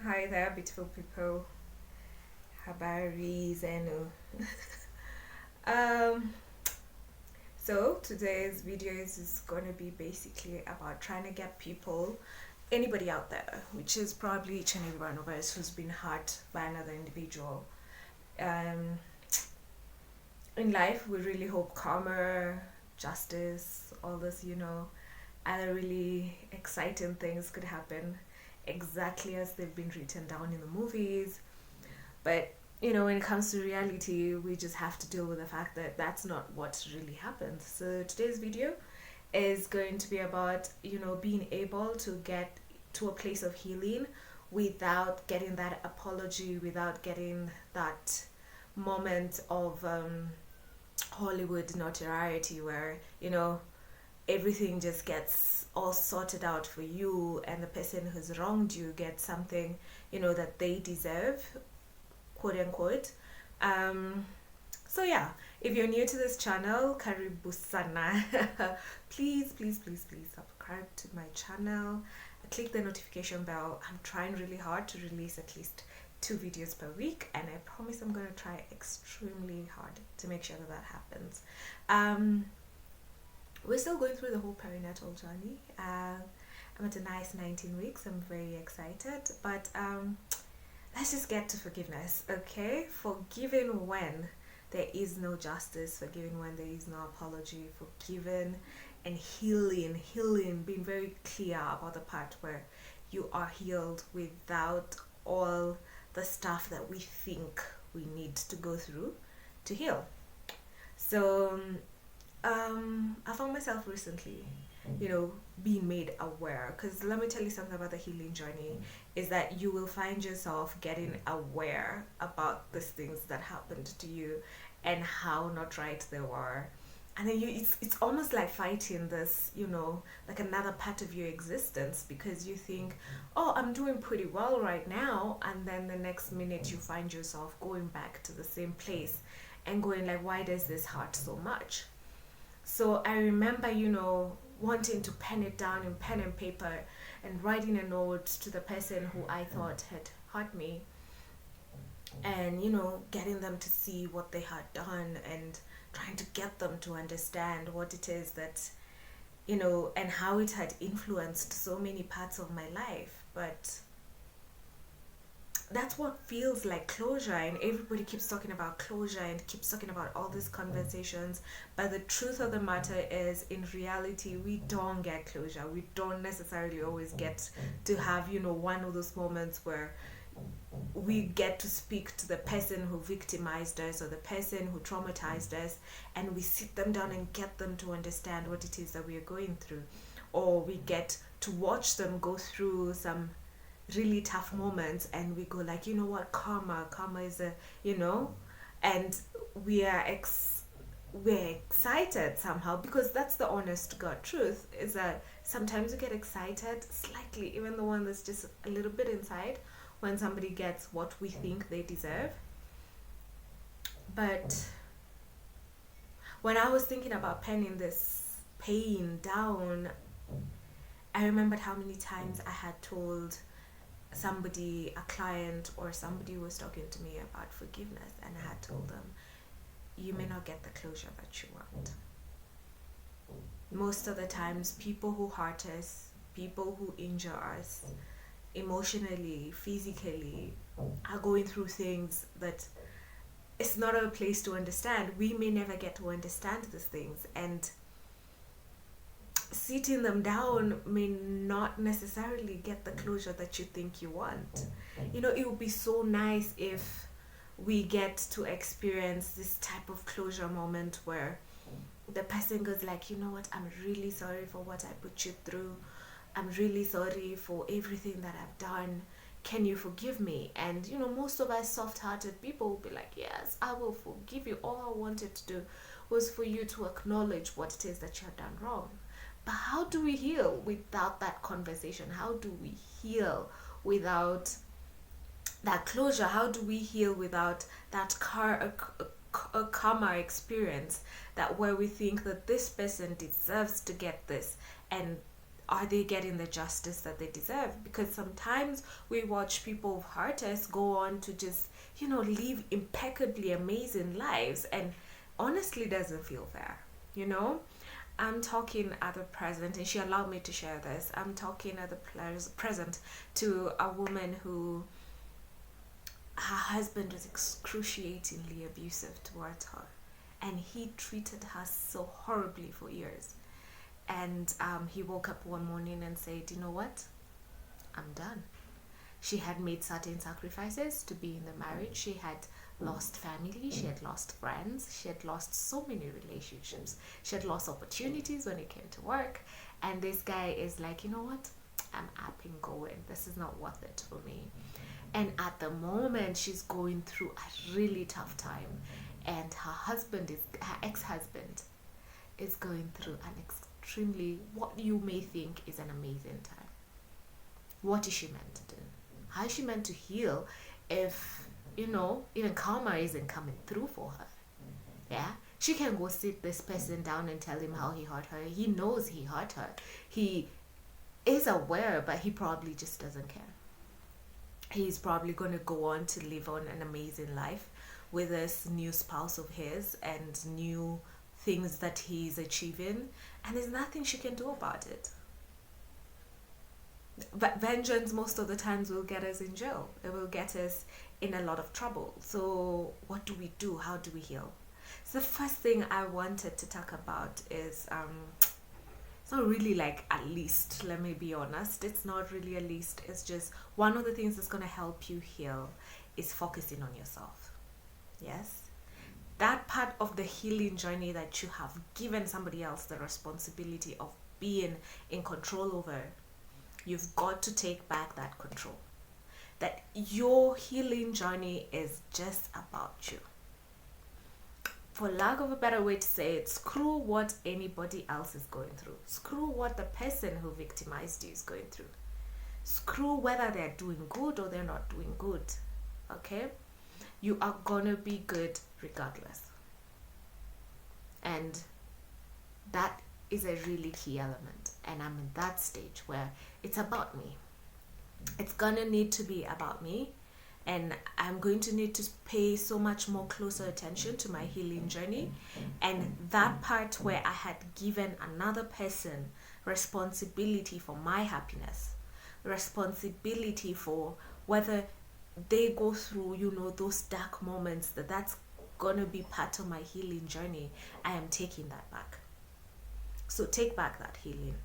Hi there, beautiful people. Habari zenu. um, so today's video is going to be basically about trying to get people, anybody out there, which is probably each and every one of us who's been hurt by another individual. Um, in life, we really hope karma, justice, all this, other really exciting things could happen exactly as they've been written down in the movies. But when it comes to reality, we just have to deal with the fact that that's not what really happens. So today's video is going to be about being able to get to a place of healing without getting that apology, without getting that moment of Hollywood notoriety where everything just gets all sorted out for you, and the person who's wronged you gets something that they deserve, quote unquote. Um, so yeah, if you're new to this channel, karibu sana. Please subscribe to my channel. Click the notification bell. I'm trying really hard to release at least 2 videos per week, and I promise I'm gonna try extremely hard to make sure that happens. We're still going through the whole perinatal journey. I'm at a nice 19 weeks. I'm very excited, but let's just get to forgiveness, okay? Forgiving when there is no justice, forgiving when there is no apology, forgiving and healing, being very clear about the part where you are healed without all the stuff that we think we need to go through to heal. So, I found myself recently, being made aware. Because let me tell you something about the healing journey is that you will find yourself getting aware about these things that happened to you and how not right they were. And then it's almost like fighting this, like another part of your existence, because you think, oh, I'm doing pretty well right now, and then the next minute you find yourself going back to the same place and going like, why does this hurt so much? So I remember, wanting to pen it down in pen and paper and writing a note to the person who I thought had hurt me, and, getting them to see what they had done and trying to get them to understand what it is that, and how it had influenced so many parts of my life. But that's what feels like closure, and everybody keeps talking about closure and keeps talking about all these conversations, but the truth of the matter is, in reality, we don't get closure. We don't necessarily always get to have one of those moments where we get to speak to the person who victimized us or the person who traumatized us, and we sit them down and get them to understand what it is that we are going through, or we get to watch them go through some really tough moments, and we go like, what, karma is a, and we are we're excited somehow, because that's the honest God truth, is that sometimes we get excited slightly, even the one that's just a little bit inside, when somebody gets what we think they deserve. But when I was thinking about penning this pain down, I remembered how many times I had told somebody, a client or somebody who was talking to me about forgiveness, and I had told them, you may not get the closure that you want. Most of the times, people who hurt us, people who injure us emotionally, physically, are going through things that it's not our place to understand. We may never get to understand these things, and sitting them down may not necessarily get the closure that you think you want. It would be so nice if we get to experience this type of closure moment where the person goes like, you know what, I'm really sorry for what I put you through. I'm really sorry for everything that I've done. Can you forgive me? And most of us soft-hearted people will be like, yes, I will forgive you. All I wanted to do was for you to acknowledge what it is that you have done wrong. But how do we heal without that conversation? How do we heal without that closure? How do we heal without that karma experience, that where we think that this person deserves to get this, and are they getting the justice that they deserve? Because sometimes we watch people who hurt us go on to just, live impeccably amazing lives, and honestly doesn't feel fair, you know? I'm talking at the present, and she allowed me to share this. I'm talking at the present to a woman who her husband was excruciatingly abusive towards her, and he treated her so horribly for years. And he woke up one morning and said, "You know what? I'm done." She had made certain sacrifices to be in the marriage. She had lost family, she had lost friends, she had lost so many relationships, she had lost opportunities when it came to work. And this guy is like, "You know what? I'm up and going. This is not worth it for me." And at the moment, she's going through a really tough time, and her ex-husband is going through an extremely, what you may think is an amazing time. What is she meant to do? How is she meant to heal if, even karma isn't coming through for her? Yeah? She can go sit this person down and tell him how he hurt her. He knows he hurt her. He is aware, but he probably just doesn't care. He's probably going to go on to live on an amazing life with this new spouse of his and new things that he's achieving, and there's nothing she can do about it. But vengeance most of the times will get us in jail. It will get us in a lot of trouble. So what do we do? How do we heal? So the first thing I wanted to talk about is it's not really like a list, let me be honest. It's not really a list. It's just one of the things that's going to help you heal is focusing on yourself. Yes? That part of the healing journey that you have given somebody else the responsibility of being in control over, you've got to take back that control. That your healing journey is just about you. For lack of a better way to say it, screw what anybody else is going through. Screw what the person who victimized you is going through. Screw whether they're doing good or they're not doing good. Okay? You are gonna be good regardless. And that is a really key element. And I'm in that stage where it's about me. It's gonna need to be about me. And I'm going to need to pay so much more closer attention to my healing journey. And that part where I had given another person responsibility for my happiness, responsibility for whether they go through, those dark moments, that's gonna be part of my healing journey. I am taking that back. So take back that healing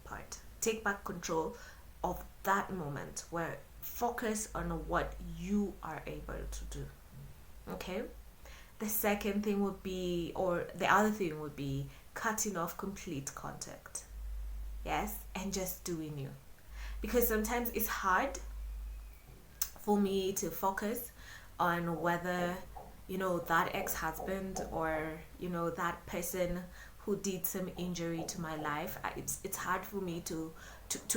part. Take back control of that moment where focus on what you are able to do. Okay? The second thing would be, or the other thing would be, cutting off complete contact. Yes? And just doing you. Because sometimes it's hard for me to focus on whether, that ex-husband or, that person who did some injury to my life. It's hard for me to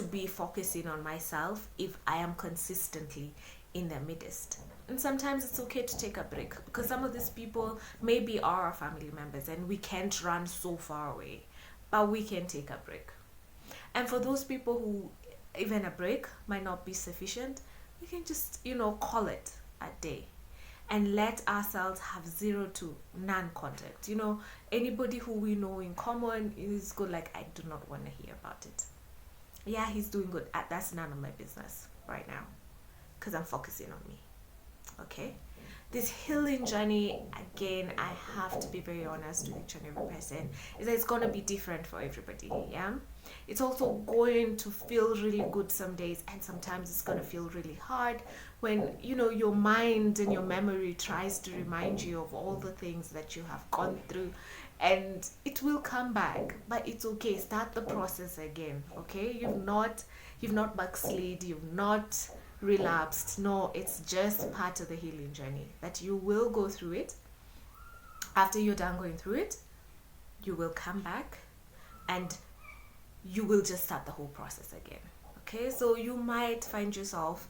be focusing on myself if I am consistently in their midst. And sometimes it's okay to take a break, because some of these people maybe are our family members and we can't run so far away, but we can take a break. And for those people who even a break might not be sufficient, we can just, call it a day and let ourselves have 0 to none contact. Anybody who we know in common is good, like, I do not want to hear about it. Yeah, he's doing good. That's none of my business right now, because I'm focusing on me. Okay? This healing journey, again, I have to be very honest with each and every person, is that it's going to be different for everybody. Yeah? It's also going to feel really good some days, and sometimes it's going to feel really hard when, your mind and your memory tries to remind you of all the things that you have gone through. And it will come back, but it's okay. Start the process again, okay? You've not backslid, you've not relapsed. No, it's just part of the healing journey that you will go through it. After you're done going through it, you will come back and you will just start the whole process again, okay? So you might find yourself,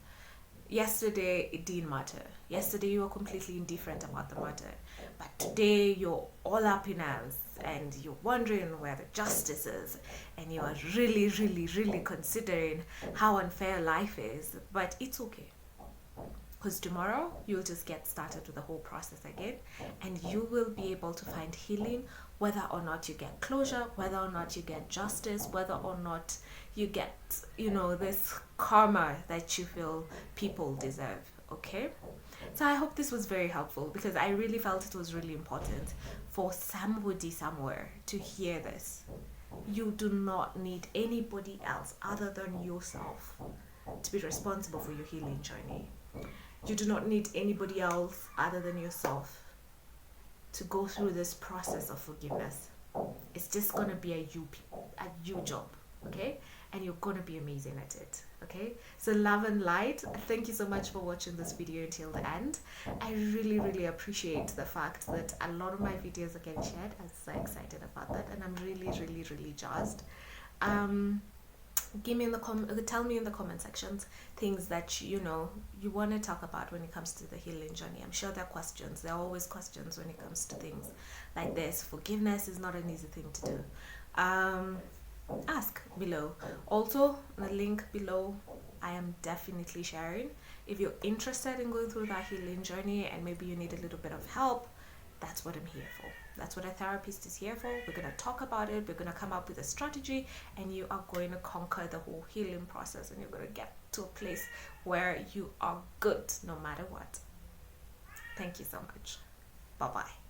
yesterday it didn't matter. Yesterday you were completely indifferent about the matter. But today you're all up in arms and you're wondering where the justice is, and you are really, really, really considering how unfair life is, but it's okay. Because tomorrow you'll just get started with the whole process again, and you will be able to find healing, whether or not you get closure, whether or not you get justice, whether or not you get, this karma that you feel people deserve. Okay? So I hope this was very helpful, because I really felt it was really important for somebody somewhere to hear this. You do not need anybody else other than yourself to be responsible for your healing journey. You do not need anybody else other than yourself to go through this process of forgiveness. It's just gonna be a you job, okay? And you're gonna be amazing at it, okay? So love and light. Thank you so much for watching this video until the end. I really, really appreciate the fact that a lot of my videos are getting shared. I'm so excited about that, and I'm really, really, really jazzed. Tell me in the comment sections things that you want to talk about when it comes to the healing journey. I'm sure there are questions. There are always questions when it comes to things like this. Forgiveness is not an easy thing to do. Ask below. Also, the link below, I am definitely sharing. If you're interested in going through that healing journey and maybe you need a little bit of help, that's what I'm here for. That's what a therapist is here for. We're going to talk about it. We're going to come up with a strategy, and you are going to conquer the whole healing process, and you're going to get to a place where you are good no matter what. Thank you so much. Bye-bye.